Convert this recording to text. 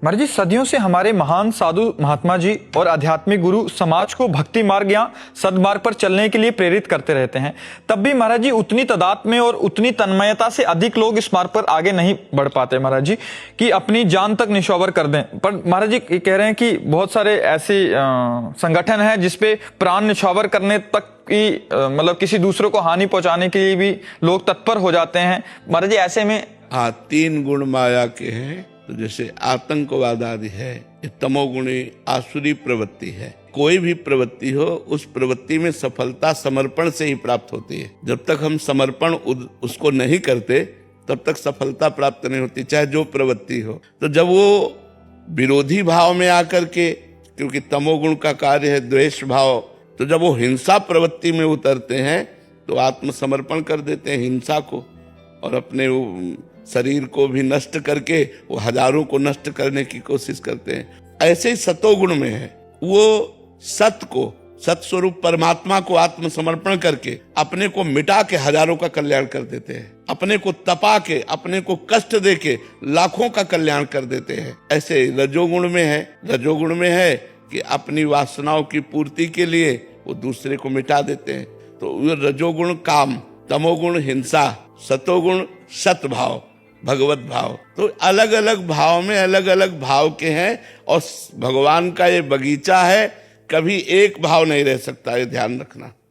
महाराज जी, सदियों से हमारे महान साधु महात्मा जी और आध्यात्मिक गुरु समाज को भक्ति मार्ग या सद्मार्ग पर चलने के लिए प्रेरित करते रहते हैं। तब भी महाराज जी उतनी तादाद में और उतनी तन्मयता से अधिक लोग इस मार्ग पर आगे नहीं बढ़ पाते महाराज जी, कि अपनी जान तक निछावर कर दें। पर महाराज जी कह रहे हैं कि बहुत सारे ऐसे संगठन हैं जिसपे प्राण निछावर करने तक की मतलब किसी दूसरे को हानि पहुंचाने के लिए भी लोग तत्पर हो जाते हैं। महाराज जी ऐसे में तीन गुण माया के हैं। तो जैसे आतंकवाद आदि है, ये तमोगुणी आसुरी प्रवृत्ति है। कोई भी प्रवृत्ति हो, उस प्रवृत्ति में सफलता समर्पण से ही प्राप्त होती है। जब तक हम समर्पण उसको नहीं करते तब तक सफलता प्राप्त नहीं होती, चाहे जो प्रवृत्ति हो। तो जब वो विरोधी भाव में आकर के, क्योंकि तमोगुण का कार्य है द्वेष भाव, तो जब वो हिंसा प्रवृत्ति में उतरते हैं तो आत्मसमर्पण कर देते हैं हिंसा को, और अपने शरीर को भी नष्ट करके वो हजारों को नष्ट करने की कोशिश करते हैं। ऐसे ही सतोगुण में है, वो सत को, सत स्वरूप परमात्मा को आत्मसमर्पण करके अपने को मिटा के हजारों का कल्याण कर देते हैं, अपने को तपा के, अपने को कष्ट दे के लाखों का कल्याण कर देते हैं। ऐसे रजोगुण में है, रजोगुण में है कि अपनी वासनाओं की पूर्ति के लिए वो दूसरे को मिटा देते हैं। तो रजोगुण काम, तमोगुण हिंसा, सतोगुण सतभाव, भगवत भाव। तो अलग अलग भाव में अलग अलग भाव के हैं, और भगवान का ये बगीचा है, कभी एक भाव नहीं रह सकता, ये ध्यान रखना।